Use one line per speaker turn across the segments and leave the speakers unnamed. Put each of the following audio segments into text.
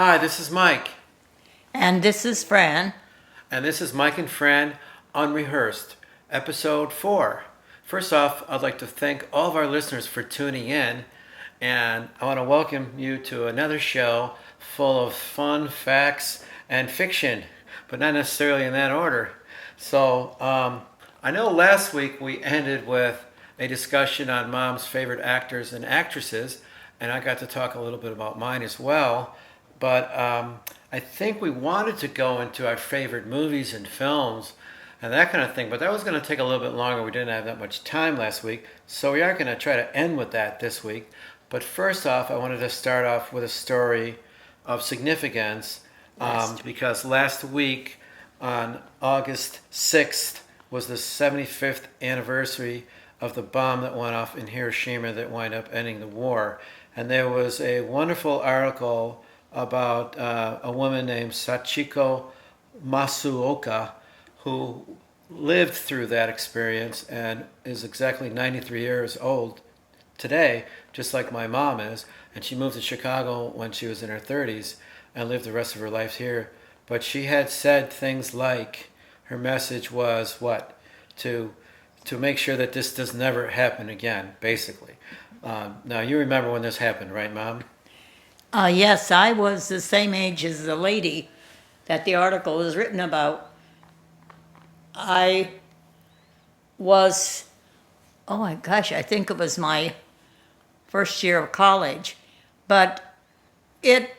Hi, this is Mike,
And this is Fran.
and this is Mike and Fran Unrehearsed, episode 4. First off, I'd like to thank all of our listeners for tuning in, and I want to welcome you to another show full of fun, facts, and fiction, but not necessarily in that order. I know last week we ended with a discussion on Mom's favorite actors and actresses, and I got to talk a little bit about mine as well. But I think we wanted to go into our favorite movies and films and that kind of thing, but that was going to take a little bit longer. We didn't have that much time last week, so we are going to try to end with that this week. But first off, I wanted to start off with a story of significance because last week on August 6th was the 75th anniversary of the bomb that went off in Hiroshima that wound up ending the war. And there was a wonderful article about a woman named Sachiko Masuoka who lived through that experience and is exactly 93 years old today, just like my mom is. And she moved to Chicago when she was in her 30s and lived the rest of her life here. But she had said things like her message was what? To make sure that this does never happen again, basically. Now, you remember when this happened, right, Mom?
Yes, I was the same age as the lady that the article was written about. I was, oh my gosh, I think it was my first year of college. But it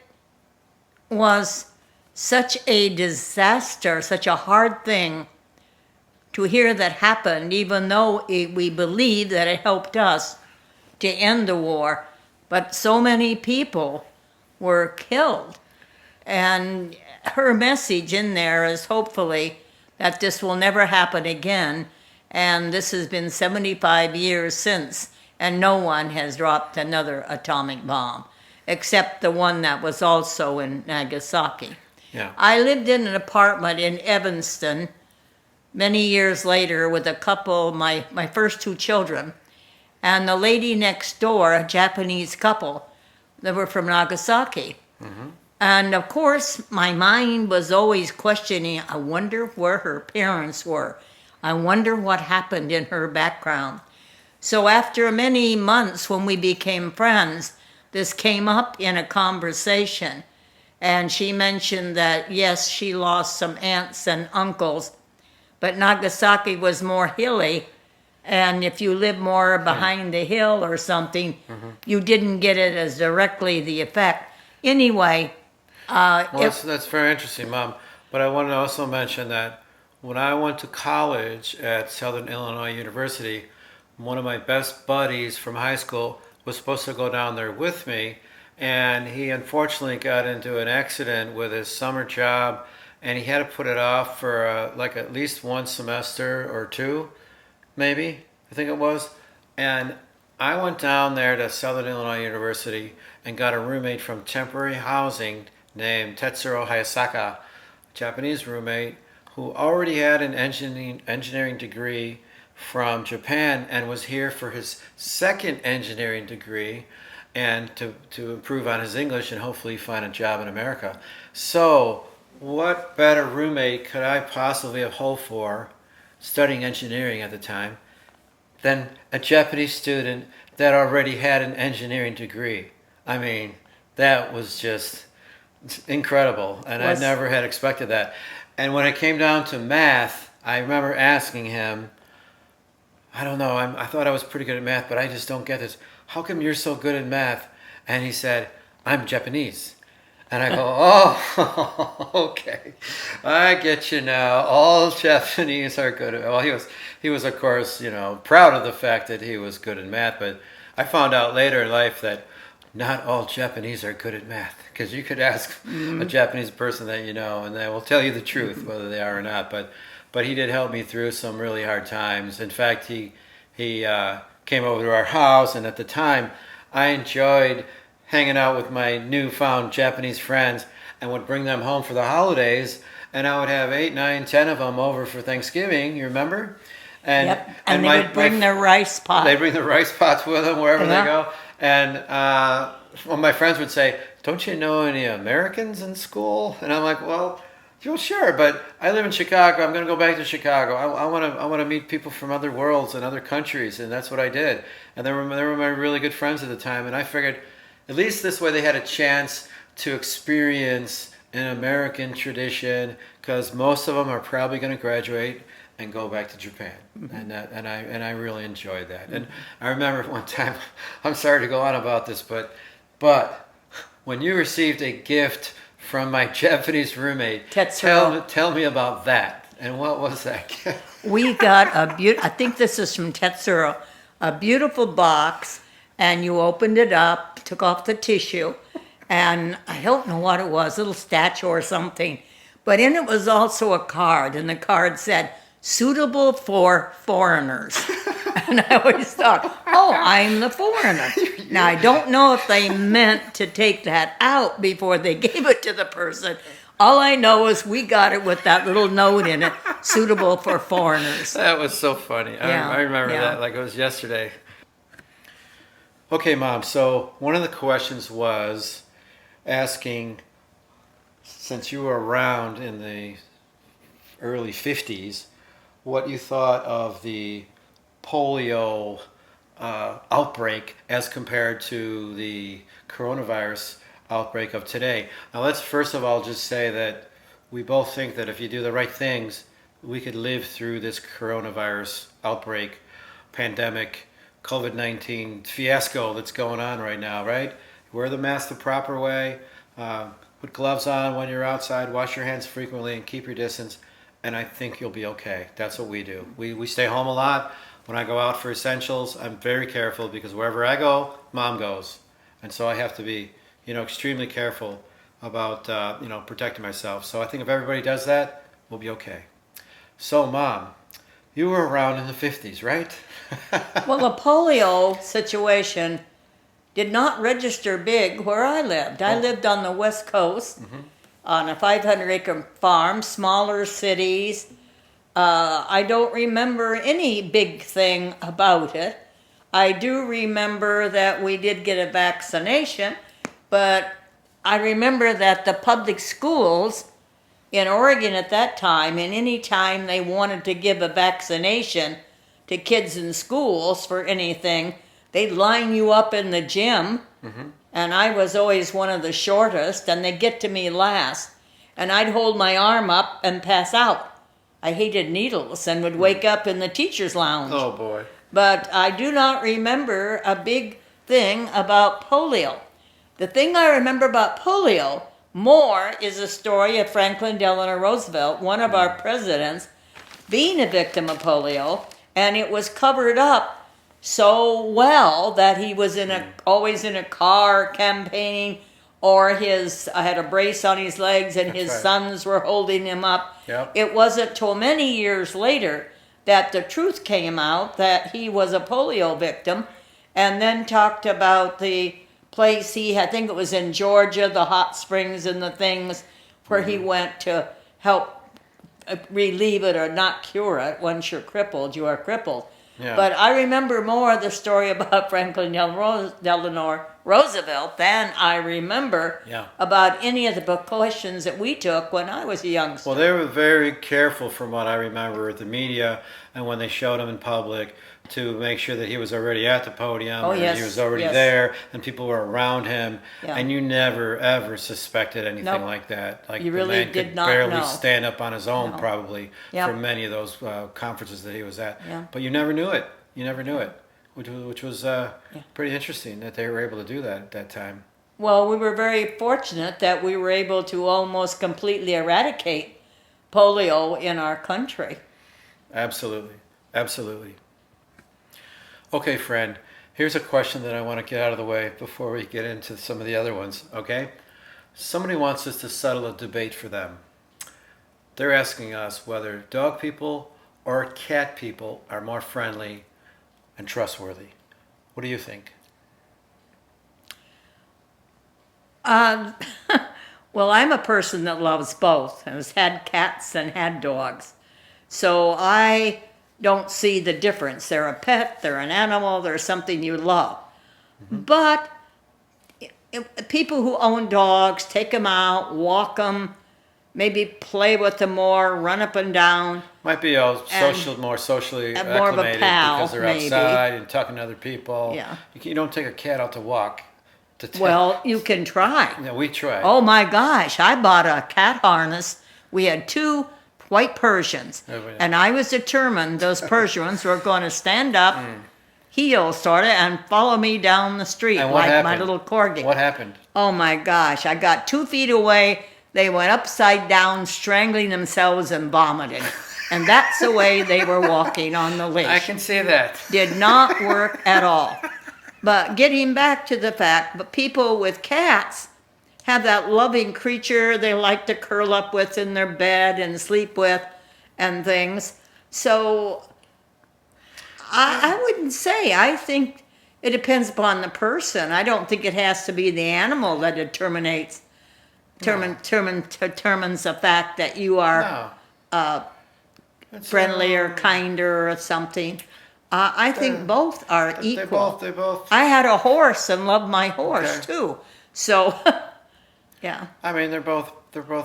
was such a disaster, such a hard thing to hear that happened, even though we believe that it helped us to end the war. But so many people were killed. And her message in there is hopefully that this will never happen again. And this has been 75 years since, and no one has dropped another atomic bomb, except the one that was also in Nagasaki.
Yeah.
I lived in an apartment in Evanston many years later with a couple, my first two children, and the lady next door, a Japanese couple, they were from Nagasaki.
Mm-hmm.
And of course, my mind was always questioning, I wonder where her parents were. I wonder what happened in her background. So after many months when we became friends, this came up in a conversation. And she mentioned that, yes, she lost some aunts and uncles, but Nagasaki was more hilly. And if you live more behind the hill or something, you didn't get it as directly the effect. Anyway,
That's very interesting, Mom. But I want to also mention that when I went to college at Southern Illinois University, one of my best buddies from high school was supposed to go down there with me, and he unfortunately got into an accident with his summer job, and he had to put it off for like at least one semester or two, maybe, I think it was. And I went down there to Southern Illinois University and got a roommate from temporary housing named Tetsuro Hayasaka, a Japanese roommate who already had an engineering degree from Japan and was here for his second engineering degree and to improve on his English and hopefully find a job in America. So, what better roommate could I possibly have hoped for, studying engineering at the time, than a Japanese student that already had an engineering degree? I mean, that was just incredible, and I never had expected that. And when it came down to math, I remember asking him, I don't know, I thought I was pretty good at math, but I just don't get this. How come you're so good at math? And he said, I'm Japanese. And I go, oh, okay, I get you now. All Japanese are good at. Well, he was of course, proud of the fact that he was good at math. But I found out later in life that not all Japanese are good at math, because you could ask a Japanese person that you know, and they will tell you the truth whether they are or not. But he did help me through some really hard times. In fact, he came over to our house, and at the time, I enjoyed hanging out with my newfound Japanese friends and would bring them home for the holidays, and I would have 8, 9, 10 of them over for Thanksgiving, you remember? And,
yep. And they would bring their rice pots.
They bring the rice pots with them wherever they go. And well, my friends would say, don't you know any Americans in school? And I'm like, well, sure, but I live in Chicago. I'm going to go back to Chicago. I want to meet people from other worlds and other countries, and that's what I did. And they were my really good friends at the time, and I figured at least this way they had a chance to experience an American tradition, because most of them are probably going to graduate and go back to Japan, and I really enjoyed that. And I remember one time, I'm sorry to go on about this, but when you received a gift from my Japanese roommate,
Tetsuro.
tell me about that. And what was that gift?
We got I think this is from Tetsuro, a beautiful box, and you opened it up, took off the tissue, and I don't know what it was, a little statue or something. But in it was also a card, and the card said, "Suitable for foreigners." And I always thought, oh, I'm the foreigner. Now, I don't know if they meant to take that out before they gave it to the person. All I know is we got it with that little note in it, "Suitable for foreigners."
That was so funny.
Yeah,
I remember
yeah.
that like it was yesterday. Okay, Mom, so one of the questions was asking, since you were around in the early 50s, what you thought of the polio outbreak as compared to the coronavirus outbreak of today. Now, let's first of all just say that we both think that if you do the right things, we could live through this coronavirus outbreak, pandemic, COVID-19 fiasco that's going on right now, right? Wear the mask the proper way, put gloves on when you're outside, wash your hands frequently, and keep your distance, and I think you'll be okay. That's what we do. We stay home a lot. When I go out for essentials, I'm very careful, because wherever I go, Mom goes. And so I have to be, extremely careful about, protecting myself. So I think if everybody does that, we'll be okay. So, Mom, you were around in the 50s, right?
Well, the polio situation did not register big where I lived. I lived on the West Coast on a 500-acre farm, smaller cities. I don't remember any big thing about it. I do remember that we did get a vaccination, but I remember that the public schools in Oregon at that time, and any time they wanted to give a vaccination to kids in schools for anything, they'd line you up in the gym, and I was always one of the shortest, and they'd get to me last, and I'd hold my arm up and pass out. I hated needles and would wake up in the teacher's lounge.
Oh, boy.
But I do not remember a big thing about polio. The thing I remember about polio more is the story of Franklin Delano Roosevelt, one of our presidents, being a victim of polio, and it was covered up so well that he was always in a car campaigning, or I had a brace on his legs and his sons were holding him up.
Yep.
It wasn't till many years later that the truth came out that he was a polio victim, and then talked about the place I think it was in Georgia, the hot springs and the things where he went to help relieve it or not cure it. Once you're crippled, you are crippled.
Yeah.
But I remember more of the story about Franklin Delano Roosevelt than I remember about any of the precautions that we took when I was a youngster.
Well, they were very careful, from what I remember, with the media, and when they showed him in public, to make sure that he was already at the podium,
Oh,
and
yes,
he was already
yes.
there, and people were around him,
Yeah.
and you never ever suspected anything
Nope.
like that. Like,
You
the
really
man
did
could
not
barely
know.
stand up on his own,
No.
probably,
Yep.
for many of those conferences that he was at.
Yeah.
But you never knew it. You never knew it, which was pretty interesting that they were able to do that at that time.
Well, we were very fortunate that we were able to almost completely eradicate polio in our country.
Absolutely. Absolutely. Okay, friend, here's a question that I want to get out of the way before we get into some of the other ones, okay? Somebody wants us to settle a debate for them. They're asking us whether dog people or cat people are more friendly and trustworthy. What do you think?
Well, I'm a person that loves both, and has had cats and had dogs. So I don't see the difference. They're a pet, they're an animal, they're something you love. But people who own dogs, take them out, walk them, maybe play with them more, run up and down.
Might be more socially
And more of a
acclimated
pal,
because they're
maybe.
outside and talking to other people.
Yeah.
You don't take a cat out to walk.
Well, you can try.
Yeah, we tried.
Oh my gosh, I bought a cat harness. We had two white Persians,
Oh, yeah.
and I was determined those Persians were going to stand up, heel sort of, and follow me down the street
And what
like my
happened?
little corgi.
What happened?
Oh my gosh, I got 2 feet away. They went upside down, strangling themselves and vomiting. And that's the way they were walking on the leash.
I can see that.
Did not work at all. But getting back to the fact, but people with cats have that loving creature they like to curl up with in their bed and sleep with and things. So I wouldn't say. I think it depends upon the person. I don't think it has to be the animal that determines the fact that you are
No. It's,
friendly or kinder or something. I think both are equal.
They both.
I had a horse and loved my horse
Okay.
too. So, yeah.
I mean, they're both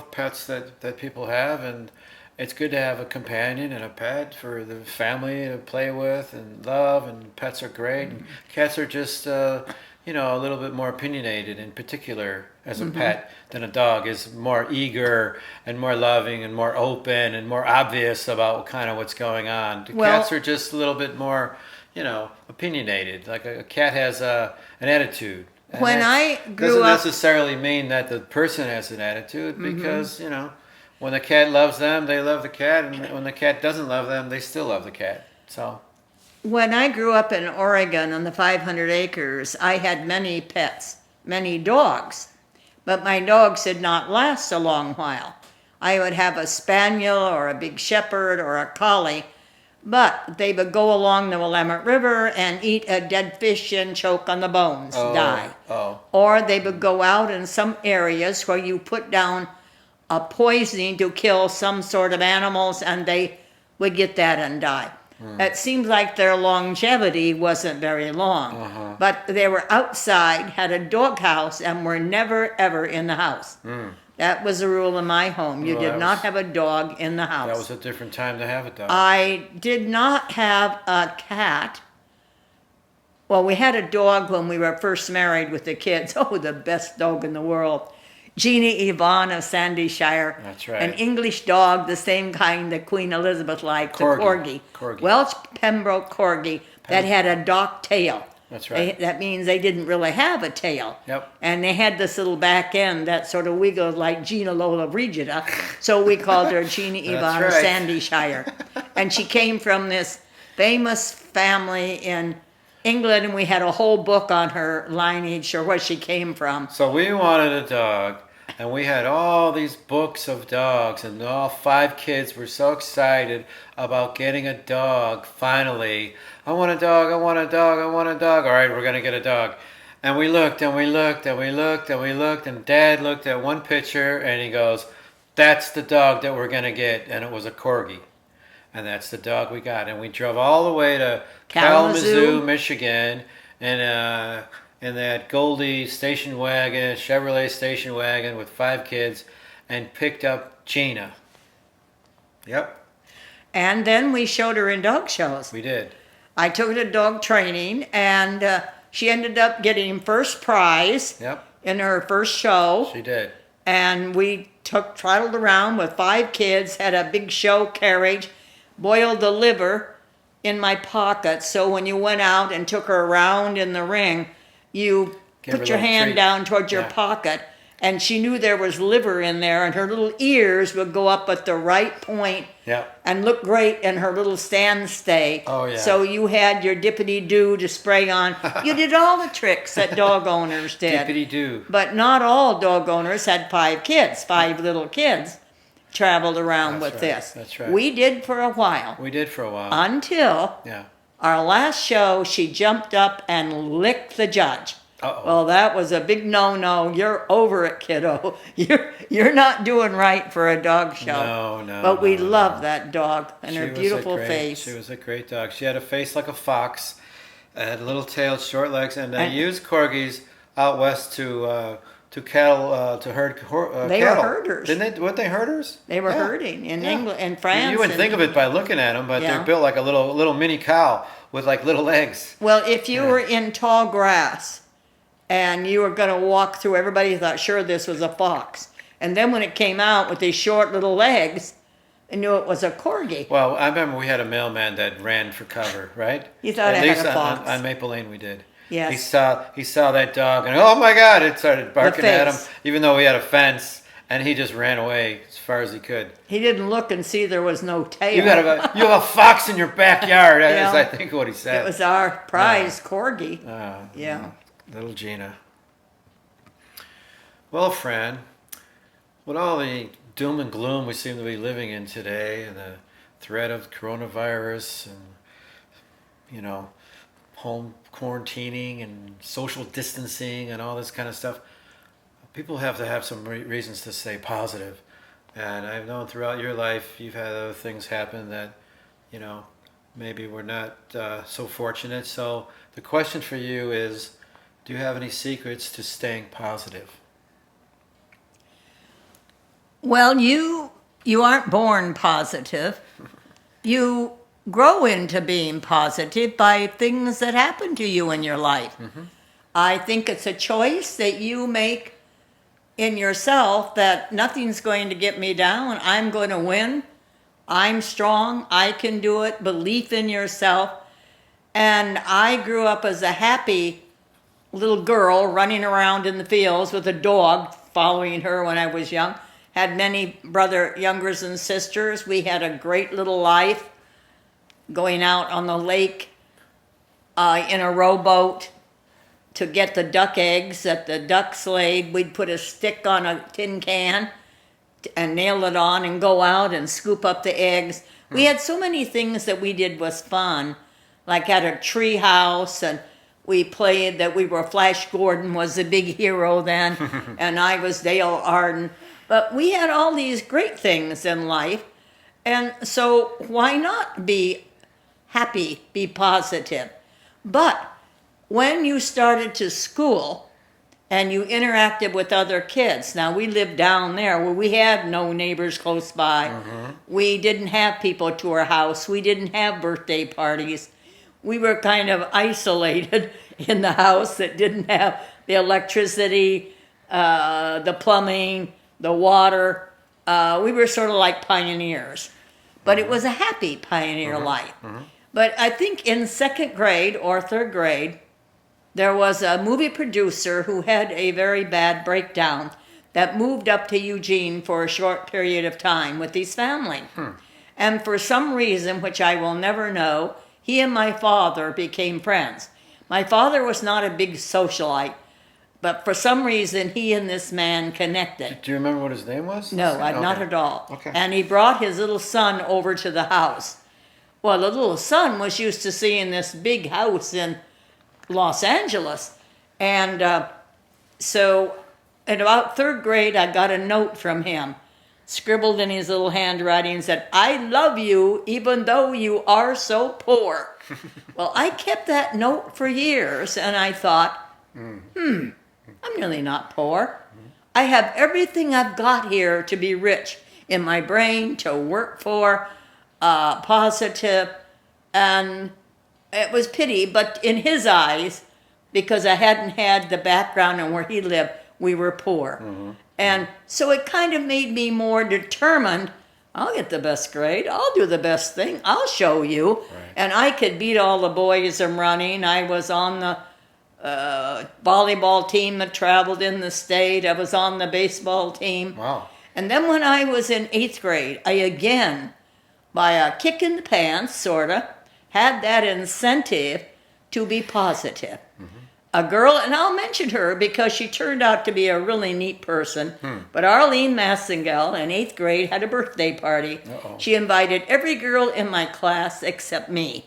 pets that people have, and it's good to have a companion and a pet for the family to play with and love. And pets are great. And cats are just a little bit more opinionated, in particular as a pet, than a dog is more eager and more loving and more open and more obvious about kind of what's going on. Cats are just a little bit more, opinionated. Like a cat has an attitude. And
When
that
I grew
doesn't
up,
necessarily mean that the person has an attitude, because when the cat loves them, they love the cat, and when the cat doesn't love them, they still love the cat. So
when I grew up in Oregon on the 500 acres, I had many pets, many dogs. But my dogs did not last a long while. I would have a spaniel or a big shepherd or a collie, but they would go along the Willamette River and eat a dead fish and choke on the bones, die.
Oh.
Or they would go out in some areas where you put down a poisoning to kill some sort of animals, and they would get that and die. It seems like their longevity wasn't very long, but they were outside, had a doghouse, and were never ever in the house. That was the rule in my home. You
Well,
did
that
not
was-
have a dog in the house.
That was a different time to have a dog.
I did not have a cat. Well, we had a dog when we were first married with the kids. Oh, the best dog in the world. Jeannie Yvonne of Sandyshire.
That's right.
An English dog, the same kind that Queen Elizabeth liked,
Corgi.
the
Corgi.
Welsh Pembroke Corgi that had a dock tail.
That's right.
That means they didn't really have a tail.
Yep.
And they had this little back end that sort of wiggled like Gina Lola Brigida. So we called her Jeannie
That's
Yvonne of
right.
Sandyshire. And she came from this famous family in England, and we had a whole book on her lineage or where she came from.
So we wanted a dog, and we had all these books of dogs, and all 5 kids were so excited about getting a dog. Finally, I want a dog, I want a dog, I want a dog. All right, we're gonna get a dog. And we looked and we looked and we looked and we looked, and Dad looked at one picture and he goes, "That's the dog that we're gonna get," and it was a corgi. And that's the dog we got. And we drove all the way to Kalamazoo, Michigan, and in that Goldie station wagon, Chevrolet station wagon with 5 kids, and picked up Gina. Yep,
And then we showed her in dog shows.
we did.
I took her to dog training, and she ended up getting first prize
Yep,
in her first show.
she did.
And we traveled around with 5 kids, had a big show carriage, boiled the liver in my pocket. So when you went out and took her around in the ring, you
Give her
put
a
your
little
hand
treat.
down towards your
Yeah.
pocket, and she knew there was liver in there, and her little ears would go up at the right point
Yep.
and look great in her little stand stay.
Oh, yeah.
So you had your dippity-doo to spray on. You did all the tricks that dog owners did.
Dippity-doo.
But not all dog owners had 5 kids, 5 little kids traveled around
That's
with
right,
this.
that's right.
We did for a while,
We did for a while.
until
Yeah.
our last show, she jumped up and licked the judge.
Uh-oh.
Well, that was a big no-no. You're over it, kiddo. You're not doing right for a dog show.
No.
But we
no,
love
no.
that dog and her
She was
beautiful
a great,
face.
She was a great dog. She had a face like a fox, had little tail, short legs, and I
And-
used corgis out west to cattle to herd
They were
cattle.
herders.
Didn't they? Weren't they herders?
They were
Yeah.
herding in
Yeah.
England and France.
You wouldn't think of it by looking at them, but
Yeah.
they're built like a little mini cow with like little legs.
Well, if you
Yeah.
were in tall grass and you were going to walk through, everybody thought, sure, this was a fox. And then when it came out with these short little legs, they knew it was a corgi.
Well, I remember we had a mailman that ran for cover, right?
You thought
At
it had
least
a fox.
on Maple Lane we did.
Yes.
He saw that dog and oh my God! It started barking at him,
face.
even though we had a fence, and he just ran away as far as he could.
He didn't look and see there was no tail.
You have a fox in your backyard.
Yeah.
Is I think what he said.
It was our prize corgi. Yeah.
Little Gina. Well, Fran, with all the doom and gloom we seem to be living in today, and the threat of coronavirus, and home quarantining and social distancing and all this kind of stuff, people have to have some reasons to stay positive. And I've known throughout your life you've had other things happen that, maybe we're not so fortunate. So the question for you is, do you have any secrets to staying positive?
Well, you aren't born positive. You grow into being positive by things that happen to you in your life. Mm-hmm. I think it's a choice that you make in yourself that nothing's going to get me down. I'm going to win. I'm strong. I can do it. Belief in yourself. And I grew up as a happy little girl running around in the fields with a dog following her when I was young. Had many youngers and sisters. We had a great little life going out on the lake in a rowboat to get the duck eggs that the ducks laid. We'd put a stick on a tin can and nail it on and go out and scoop up the eggs. We had so many things that we did was fun, like at a tree house, and we played that we were Flash Gordon was the big hero then, and I was Dale Arden. But we had all these great things in life, and so why not be happy, be positive? But when you started to school and you interacted with other kids, now we lived down there where we had no neighbors close by. Mm-hmm. We didn't have people to our house. We didn't have birthday parties. We were kind of isolated in the house that didn't have the electricity, the plumbing, the water. We were sort of like pioneers. But it was a happy pioneer life. Mm-hmm. But I think in second grade or third grade, there was a movie producer who had a very bad breakdown that moved up to Eugene for a short period of time with his family. And for some reason, which I will never know, he and my father became friends. My father was not a big socialite, but for some reason, he and this man connected.
Do you remember what his name was?
No, not at all.
Okay.
And he brought his little son over to the house. Well, the little son was used to seeing this big house in Los Angeles. And so in about third grade, I got a note from him, scribbled in his little handwriting, said, "I love you even though you are so poor." Well, I kept that note for years, and I thought, I'm really not poor. I have everything I've got here to be rich in my brain, to work for, positive, and it was pity, but in his eyes, because I hadn't had the background and where he lived, we were poor. Mm-hmm. And so it kind of made me more determined. I'll get the best grade. I'll do the best thing. I'll show you. Right. And I could beat all the boys in running. I was on the volleyball team that traveled in the state. I was on the baseball team.
Wow. And
then when I was in 8th grade, I again, by a kick in the pants, sort of, had that incentive to be positive. Mm-hmm. A girl, and I'll mention her because she turned out to be a really neat person, but Arlene Massengel in 8th grade had a birthday party. Uh-oh. She invited every girl in my class except me.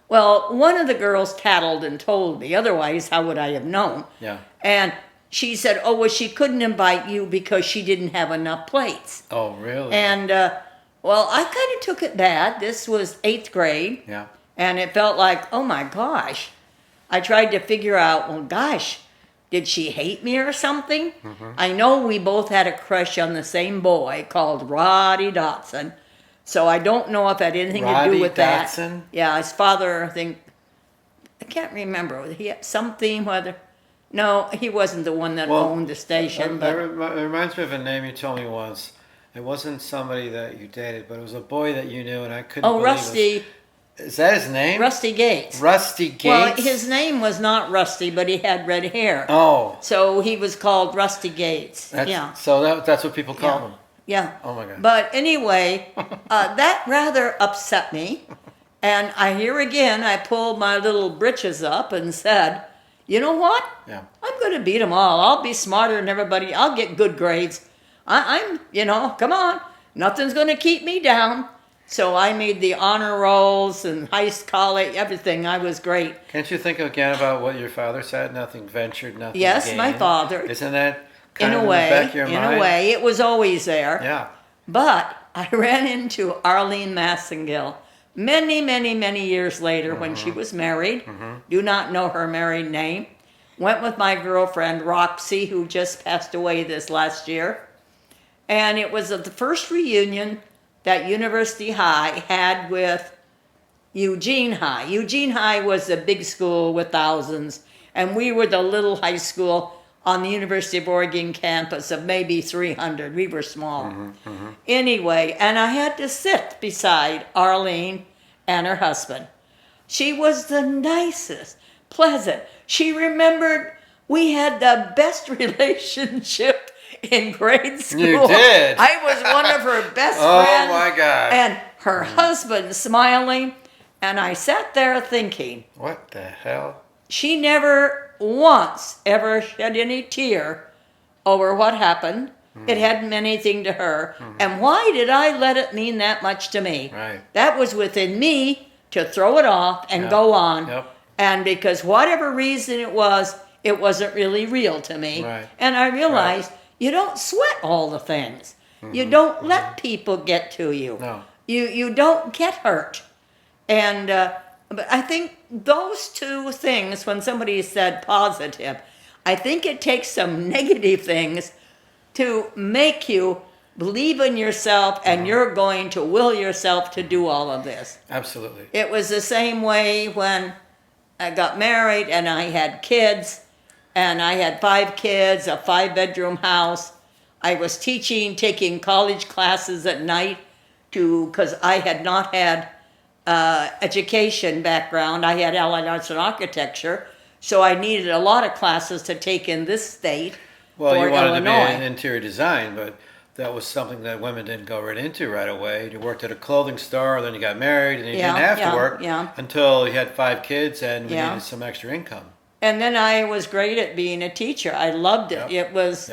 Well, one of the girls tattled and told me, otherwise how would I have known? Yeah. And she said, oh, well, she couldn't invite you because she didn't have enough plates.
Oh, really?
And well, I kind of took it bad. This was 8th grade.
Yeah.
And it felt like, oh my gosh. I tried to figure out, well, gosh, Did she hate me or something? I know we both had a crush on the same boy called Roddy Dotson. So I don't know if it had anything to do
Roddy
with that.
Dotson?
Yeah, his father, I think, I can't remember. He had something, whether, no, he wasn't the one that owned the station.
That
But
it reminds me of a name you told me once. It wasn't somebody that you dated, but it was a boy that you knew, and I couldn't believe
Rusty,
it. Is that his name?
Rusty Gates.
Rusty Gates?
Well, his name was not Rusty, but he had red hair.
Oh.
So he was called Rusty Gates. Yeah.
So that's what people call
Yeah.
him.
Yeah.
Oh my God.
But anyway, that rather upset me. And here again, I pulled my little britches up and said, you know what?
Yeah.
I'm going to beat them all. I'll be smarter than everybody. I'll get good grades. Come on. Nothing's going to keep me down. So I made the honor rolls and high college, everything. I was great.
Can't you think again about what your father said? Nothing ventured, nothing
Yes,
gained.
my father.
Isn't that
In
kind of
a
in
way,
the back of your mind?
a way, it was always there.
Yeah.
But I ran into Arlene Massengill many, many, many years later when she was married. Do not know her married name. Went with my girlfriend Roxy, who just passed away this last year. And it was the first reunion that University High had with Eugene High. Eugene High was a big school with thousands, and we were the little high school on the University of Oregon campus of maybe 300. We were small. Anyway, and I had to sit beside Arlene and her husband. She was the nicest, pleasant. She remembered we had the best relationship in grade school.
You did?
I was one of her best friends.
Oh my God.
And her husband smiling. And I sat there thinking,
What the hell?
she never once ever shed any tear over what happened. It hadn't meant anything to her. And why did I let it mean that much to me?
Right.
That was within me to throw it off and go on.
Yep.
And because whatever reason it wasn't really real to me.
Right.
And I realized you don't sweat all the things. You don't let people get to you.
No.
You don't get hurt. And but I think those two things, when somebody said positive, I think it takes some negative things to make you believe in yourself and you're going to will yourself to do all of this.
Absolutely.
It was the same way when I got married and I had kids, and I had 5 kids, a 5-bedroom house. I was taking college classes at night because I had not had education background. I had Allied Arts and Architecture, so I needed a lot of classes to take in this state.
Well,
or
you wanted
Illinois.
to be in interior design, but that was something that women didn't go right into right away. You worked at a clothing store, then you got married, and you didn't have to work until you had 5 kids and we needed some extra income.
And then I was great at being a teacher. I loved it. It was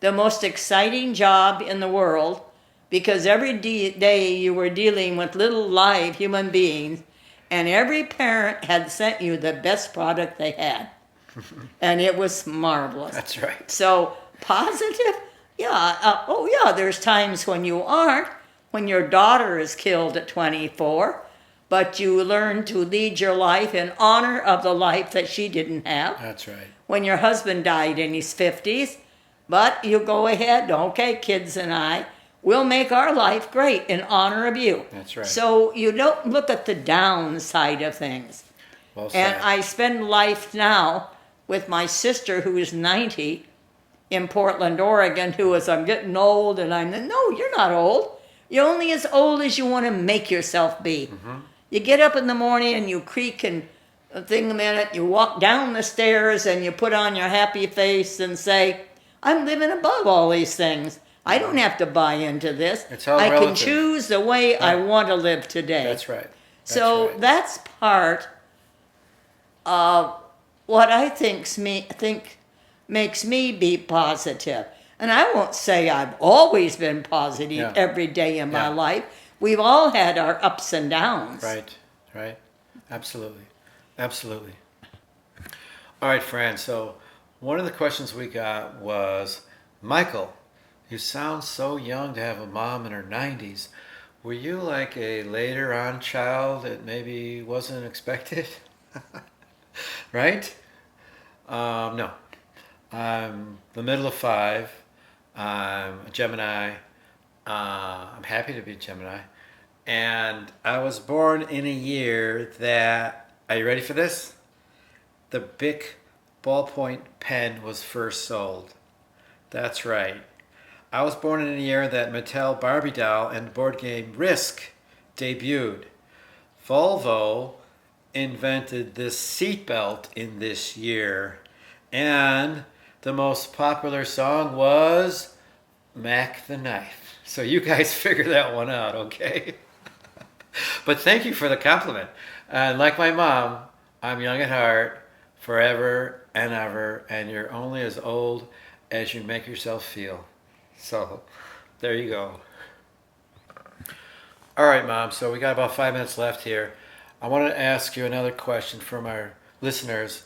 the most exciting job in the world because every day you were dealing with little live human beings, and every parent had sent you the best product they had. And it was marvelous.
That's right.
So positive, there's times when you aren't, when your daughter is killed at 24, but you learn to lead your life in honor of the life that she didn't have.
That's right.
When your husband died in his 50s, but you go ahead, okay, kids and I, we'll make our life great in honor of you.
That's right.
So you don't look at the downside of things.
Well said.
And I spend life now with my sister, who is 90, in Portland, Oregon, I'm getting old, and no, you're not old. You're only as old as you want to make yourself be. You get up in the morning and you creak and think a minute, you walk down the stairs and you put on your happy face and say, I'm living above all these things. I don't have to buy into this.
It's all
I
relative.
can choose the way I want to live today.
That's right.
That's part of what I think makes me be positive. And I won't say I've always been positive every day in my life. We've all had our ups and downs.
Right. Absolutely. All right, Fran. So one of the questions we got was, Michael, you sound so young to have a mom in her 90s. Were you like a later on child that maybe wasn't expected? Right? No. I'm the middle of five. I'm a Gemini. I'm happy to be a Gemini. And I was born in a year that, are you ready for this? The Bic ballpoint pen was first sold. That's right. I was born in a year that Mattel Barbie doll and board game Risk debuted. Volvo invented this seatbelt in this year. And the most popular song was Mac the Knife. So you guys figure that one out, okay? But thank you for the compliment. And like my mom, I'm young at heart, forever and ever, and you're only as old as you make yourself feel. So there you go. All right, Mom. So we got about 5 minutes left here. I want to ask you another question from our listeners.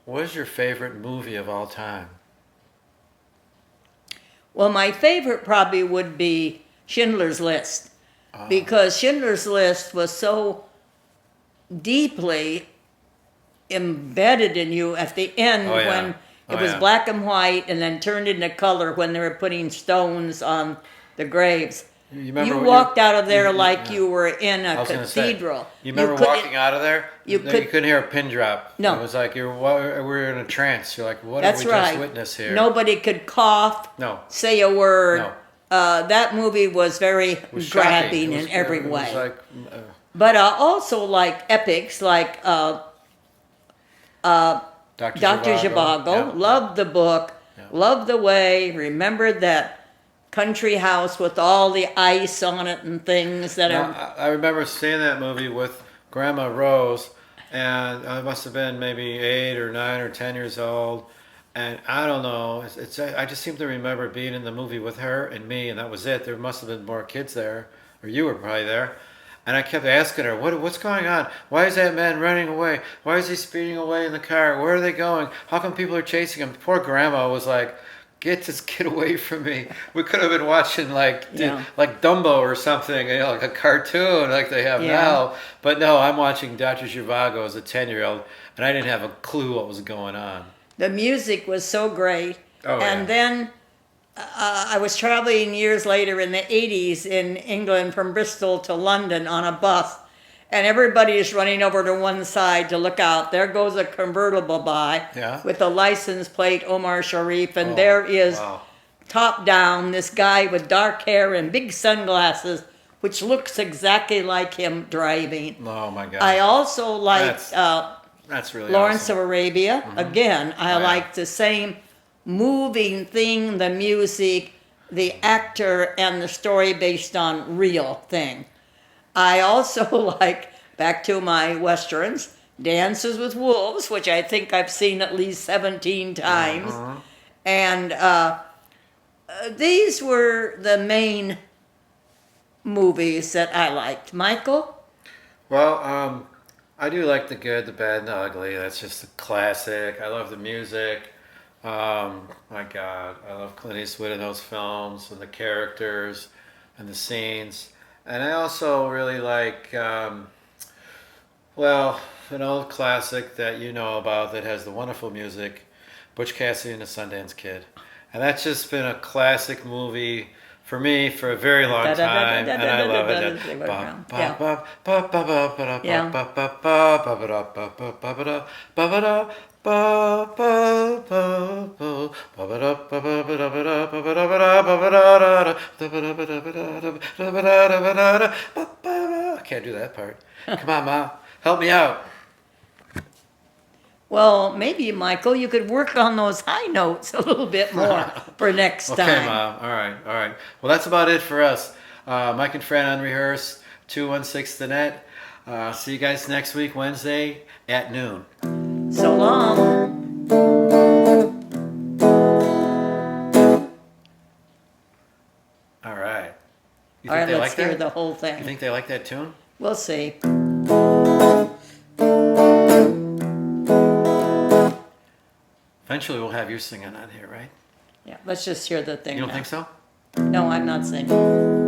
What is your favorite movie of all time?
Well, my favorite probably would be Schindler's List, because Schindler's List was so deeply embedded in you at the end
Oh, yeah.
when it
Oh,
was
yeah.
black and white and then turned into color when they were putting stones on the graves.
You remember
You
what
walked out of there like
yeah.
you were in
I
a
was gonna say,
cathedral.
you remember
couldn't-
walking out of there?
you
No,
could-
you couldn't hear a pin drop.
No.
It was like we were in a trance. You're like, what
That's
have we
right.
just witnessed here?
Nobody could cough,
No.
say a word.
No.
That movie was very
It was
grabbing
shocking. It was-
in every
it
way.
was like,
But I also like epics like
Dr.
Dr.
Zhivago.
Zhivago.
Yeah.
Loved the book,
Yeah.
loved the way, remembered that country house with all the ice on it and things that
Now,
are.
I remember seeing that movie with Grandma Rose, and I must have been maybe 8 or 9 or 10 years old. And I don't know. I just seem to remember being in the movie with her and me, and that was it. There must have been more kids there, or you were probably there. And I kept asking her, what's going on? Why is that man running away? Why is he speeding away in the car? Where are they going? How come people are chasing him? Poor Grandma was like, get this kid away from me. We could have been watching like
Yeah.
like Dumbo or something, like a cartoon like they have
Yeah.
now. But no, I'm watching Dr. Zhivago as a 10-year-old, and I didn't have a clue what was going on.
The music was so great.
Oh,
and
yeah.
then I was traveling years later in the 80s in England from Bristol to London on a bus. And everybody is running over to one side to look out. There goes a convertible by
Yeah.
with the license plate Omar Sharif. And
Oh,
there is,
wow.
top down, this guy with dark hair and big sunglasses, which looks exactly like him driving.
Oh my God.
I also liked
That's really
Lawrence
awesome.
of Arabia. Again, I
Oh, yeah.
like the same moving thing, the music, the actor, and the story based on real thing. I also like, back to my westerns, Dances with Wolves, which I think I've seen at least 17 times. And these were the main movies that I liked. Michael?
Well, I do like the good, the bad, and the ugly. That's just a classic. I love the music. My God, I love Clint Eastwood in those films and the characters and the scenes. And I also really like, well, an old classic that you know about that has the wonderful music, Butch Cassidy and the Sundance Kid. And that's just been a classic movie for me for a very long time, and I love it. I can't do that part. Come on, Mom, help me out.
Well, maybe, Michael, you could work on those high notes a little bit more for next
Okay,
time.
Mom. All right, all right. Well, that's about it for us. Mike and Fran Unrehearsed, 216 The Net. See you guys next week, Wednesday at noon.
So long.
All right. You
All right,
they
let's
like
hear
that?
the whole
You
thing.
think they like that tune?
We'll see.
Eventually, we'll have you singing on here, right?
Yeah, let's just hear the thing
You don't
now.
think so?
No, I'm not singing.